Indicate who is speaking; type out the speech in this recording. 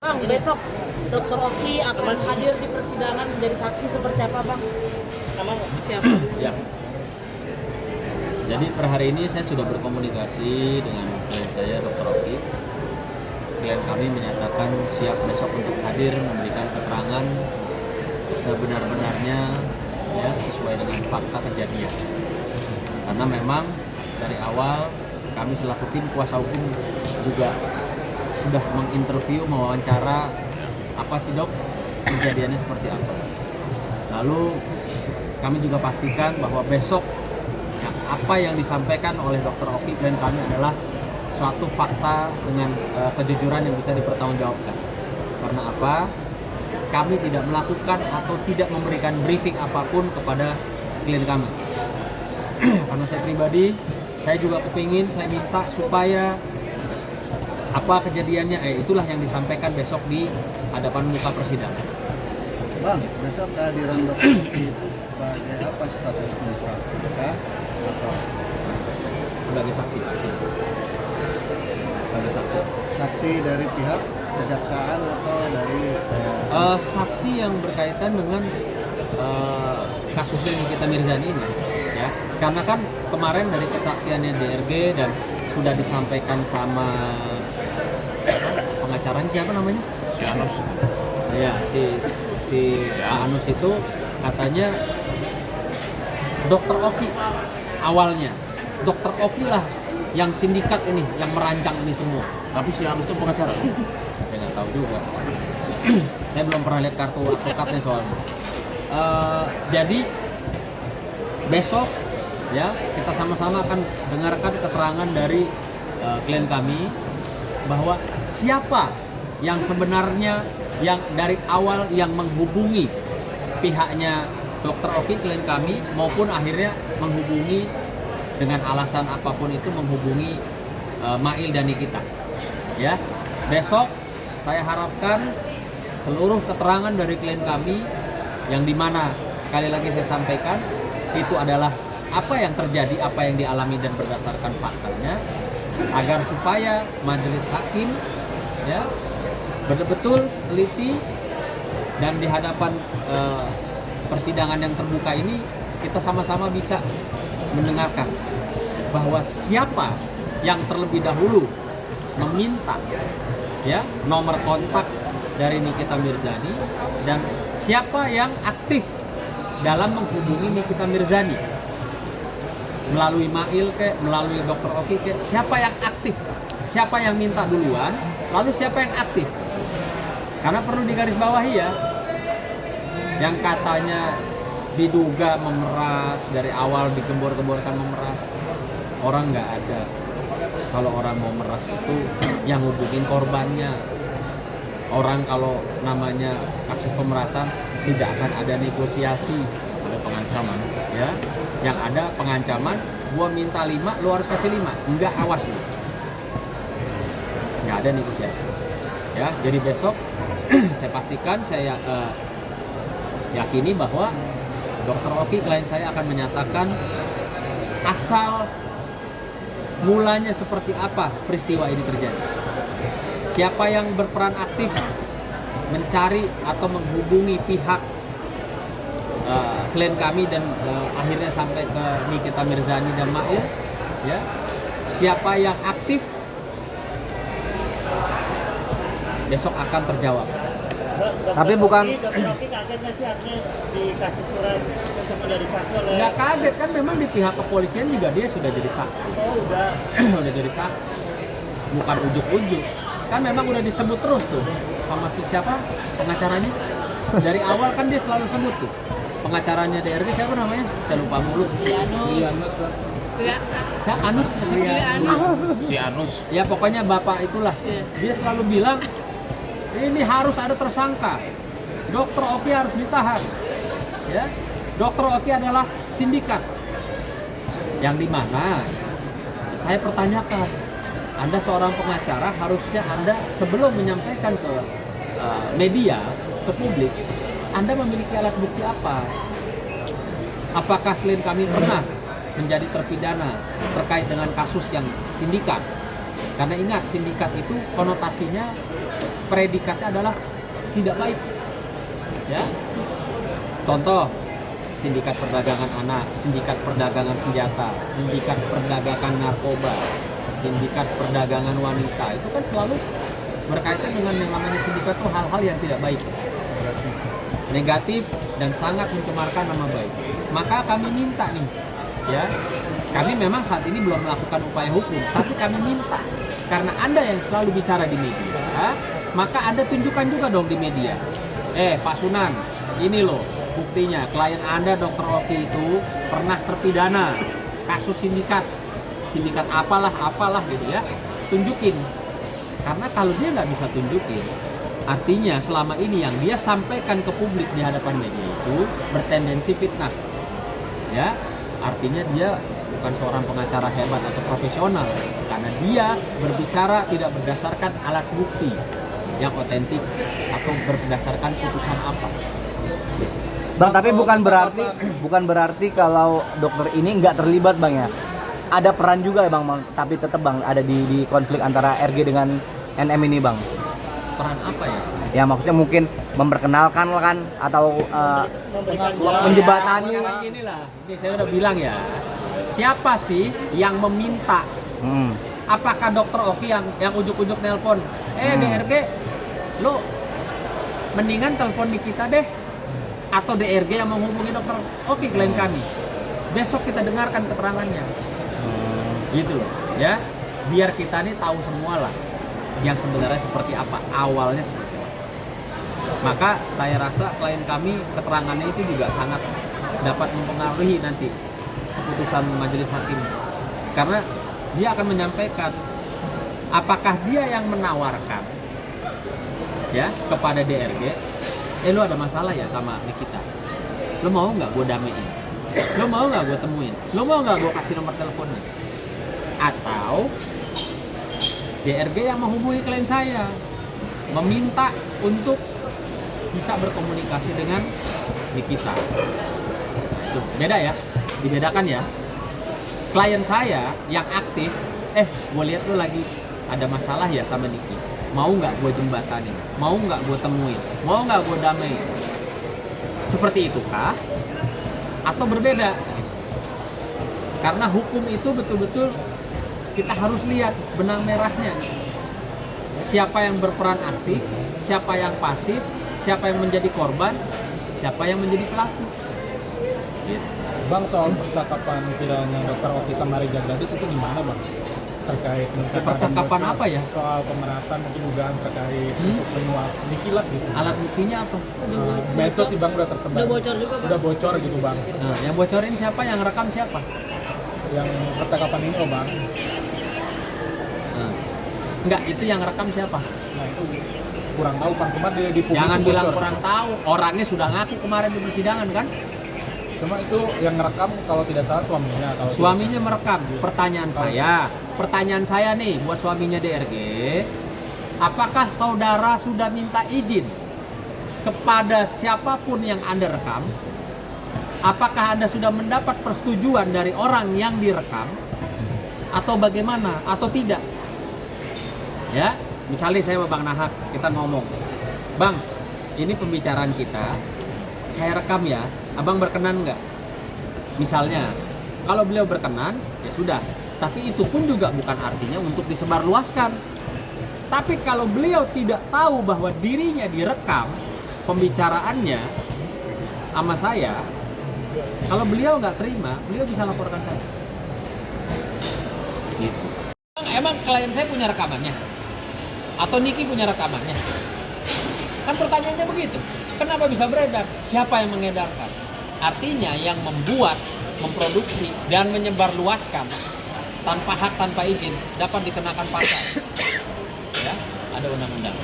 Speaker 1: Bang, besok Dr. Oki akan hadir di persidangan menjadi saksi seperti apa, Bang? Siapa?
Speaker 2: Ya. Jadi per hari ini saya sudah berkomunikasi dengan klien saya, Dr. Oki. Klien kami menyatakan siap besok untuk hadir memberikan keterangan sebenar-benarnya, ya, sesuai dengan fakta kejadian. Karena memang dari awal kami selaku tim kuasa hukum juga sudah menginterview, mewawancara, apa sih dok kejadiannya seperti apa. Lalu kami juga pastikan bahwa besok ya, apa yang disampaikan oleh Dr. Oki klien kami adalah suatu fakta dengan kejujuran yang bisa dipertanggungjawabkan. Karena apa? Kami tidak melakukan atau tidak memberikan briefing apapun kepada klien kami. Karena saya pribadi, saya juga kepingin, saya minta supaya apa kejadiannya, itulah yang disampaikan besok di hadapan muka persidangan.
Speaker 3: Bang, besok kehadiran Dr. Oki itu sebagai apa statusnya, saksi kah? Atau
Speaker 2: Sebagai saksi. Sebagai saksi.
Speaker 3: saksi dari pihak kejaksaan atau dari
Speaker 2: Saksi yang berkaitan dengan kasusnya Nikita Mirzani ini, ya. Karena kan kemarin dari kesaksiannya DRG dan sudah disampaikan sama pengacaranya, siapa namanya?
Speaker 4: Si Anus.
Speaker 2: Ya, si Pak Anus itu katanya Dr. Oki awalnya. Dr. Oki lah yang sindikat ini, yang merancang ini semua.
Speaker 4: Tapi si Anus itu pengacara.
Speaker 2: Saya nggak tahu juga. Saya belum pernah lihat kartu advokatnya soalnya. Jadi besok ya kita sama-sama akan dengarkan keterangan dari klien kami bahwa siapa yang sebenarnya yang dari awal yang menghubungi pihaknya Dr. Oki klien kami maupun akhirnya menghubungi dengan alasan apapun itu menghubungi Mail dan Nikita. Ya, besok saya harapkan seluruh keterangan dari klien kami yang dimana sekali lagi saya sampaikan itu adalah apa yang terjadi, apa yang dialami dan berdasarkan faktanya, agar supaya majelis hakim ya betul-betul teliti dan di hadapan persidangan yang terbuka ini kita sama-sama bisa mendengarkan bahwa siapa yang terlebih dahulu meminta ya nomor kontak dari Nikita Mirzani dan siapa yang aktif dalam menghubungi Nikita Mirzani melalui Mail melalui Dr. Oki siapa yang aktif, siapa yang minta duluan, lalu siapa yang aktif. Karena perlu digarisbawahi ya, yang katanya diduga memeras dari awal digembor-gemborkan memeras, orang nggak ada. Kalau orang mau meras itu yang hubungin korbannya. Orang kalau namanya kasus pemerasan tidak akan ada negosiasi, ada pengancaman, ya. Yang ada pengancaman, gua minta 5, lu harus kasih 5. Enggak, awas lu. Nggak ada negosiasi. Ya, jadi besok saya pastikan, saya yakini bahwa Dr. Oki klien saya akan menyatakan asal mulanya seperti apa peristiwa ini terjadi. Siapa yang berperan aktif mencari atau menghubungi pihak klien kami dan akhirnya sampai ke Nikita Mirzani dan Mail, ya. Siapa yang aktif besok akan terjawab.
Speaker 3: Tapi bukan
Speaker 1: Dr. Oki kaget nggak sih harusnya dikasih surat untuk menjadi saksi oleh?
Speaker 2: Nggak kaget kan, memang di pihak kepolisian juga dia sudah jadi saksi.
Speaker 1: Oh, udah.
Speaker 2: Udah jadi saksi, bukan ujuk-ujuk. Kan memang udah disebut terus tuh sama si siapa pengacaranya. Dari awal kan dia selalu sebut tuh pengacaranya DRG, siapa namanya? Saya lupa mulu. Anus.
Speaker 4: Si Anus.
Speaker 2: Ya pokoknya bapak itulah. Dia selalu bilang ini harus ada tersangka. Dr. Oki harus ditahan. Ya. Dr. Oki adalah sindikat. Yang dimana saya pertanyakan, Anda seorang pengacara, harusnya Anda sebelum menyampaikan ke media, ke publik, Anda memiliki alat bukti apa? Apakah klien kami pernah menjadi terpidana terkait dengan kasus yang sindikat? Karena ingat, sindikat itu konotasinya predikatnya adalah tidak baik. Ya. Contoh, sindikat perdagangan anak, sindikat perdagangan senjata, sindikat perdagangan narkoba, sindikat perdagangan wanita, itu kan selalu berkaitan dengan yang namanya sindikat itu hal-hal yang tidak baik, negatif dan sangat mencemarkan nama baik. Maka kami minta nih, ya, kami memang saat ini belum melakukan upaya hukum, tapi kami minta karena Anda yang selalu bicara di media, maka Anda tunjukkan juga dong di media. Pak Sunan, ini loh buktinya, klien Anda Dr. Oki itu pernah terpidana kasus sindikat apalah gitu ya, tunjukin. Karena kalau dia nggak bisa tunjukin, artinya selama ini yang dia sampaikan ke publik di hadapan media itu bertendensi fitnah, ya, artinya dia bukan seorang pengacara hebat atau profesional, karena dia berbicara tidak berdasarkan alat bukti yang otentik atau berdasarkan putusan apa.
Speaker 5: Bang, tapi bukan berarti kalau dokter ini nggak terlibat Bang ya. Ada peran juga ya Bang, tapi tetap Bang ada di konflik antara RG dengan NM ini Bang.
Speaker 2: Peran apa ya?
Speaker 5: Ya maksudnya mungkin memperkenalkan kan atau menjebatani.
Speaker 2: Inilah, ini saya udah bilang ya. Siapa sih yang meminta? Apakah Dokter Oki yang ujuk-ujuk nelpon? DRG, lo mendingan telepon di kita deh. Atau DRG yang menghubungi Dokter Oki klien kami. Besok kita dengarkan keterangannya. Gitu loh, ya. Biar kita nih tahu semua lah yang sebenarnya seperti apa, awalnya seperti apa. Maka saya rasa klien kami keterangannya itu juga sangat dapat mempengaruhi nanti keputusan majelis hakim. Karena dia akan menyampaikan apakah dia yang menawarkan ya kepada DRG, lu ada masalah ya sama Nikita, lu mau nggak gue damein, lu mau nggak gue temuin, lu mau nggak gue kasih nomor teleponnya, atau DRG yang menghubungi klien saya meminta untuk bisa berkomunikasi dengan Nikita. Tuh, beda ya, dibedakan ya. Klien saya yang aktif, gue lihat lu lagi ada masalah ya sama Niki, mau nggak gue jembatanin, mau nggak gue temuin, mau nggak gue damein. Seperti itukah? Atau berbeda? Karena hukum itu betul-betul kita harus lihat benang merahnya. Siapa yang berperan aktif, siapa yang pasif, siapa yang menjadi korban, siapa yang menjadi pelaku. Gitu.
Speaker 6: Bang, soal percakapan pidana Dr. Oki sama Rijal Gadis itu gimana Bang? Terkait mungkin
Speaker 2: Percakapan apa ya?
Speaker 6: Soal pemerasan, mungkin dugaan terkait penyuap Niki lah gitu.
Speaker 2: Alat buktinya apa?
Speaker 6: Medsos sih Bang udah tersebar.
Speaker 1: Udah bocor juga Bang.
Speaker 6: Udah bocor gitu Bang.
Speaker 2: Nah, yang bocorin siapa? Yang rekam siapa?
Speaker 6: Yang percakapan ini loh Bang.
Speaker 2: Nah, enggak, itu yang rekam siapa?
Speaker 6: Nah itu kurang tahu Bang, cuma di publik
Speaker 2: Jangan
Speaker 6: itu
Speaker 2: bilang
Speaker 6: bocor.
Speaker 2: kurang tahu, orangnya sudah ngaku kemarin di persidangan kan?
Speaker 6: Cuma itu yang ngerekam kalau tidak salah suaminya. Kalau
Speaker 2: Suaminya merekam. Pertanyaan saya nih buat suaminya DRG, apakah saudara sudah minta izin kepada siapapun yang Anda rekam? Apakah Anda sudah mendapat persetujuan dari orang yang direkam? Atau bagaimana? Atau tidak? Ya, misalnya saya sama Bang Nahak, kita ngomong, Bang, ini pembicaraan kita, saya rekam ya, abang berkenan nggak? Misalnya, kalau beliau berkenan, ya sudah. Tapi itu pun juga bukan artinya untuk disebarluaskan. Tapi kalau beliau tidak tahu bahwa dirinya direkam pembicaraannya sama saya, kalau beliau nggak terima, beliau bisa laporkan saya. Gitu. Emang klien saya punya rekamannya? Atau Niki punya rekamannya? Kan pertanyaannya begitu. Kenapa bisa beredar? Siapa yang mengedarkan? Artinya yang membuat, memproduksi, dan menyebarluaskan tanpa hak, tanpa izin dapat dikenakan pasal. Ya, ada undang-undang.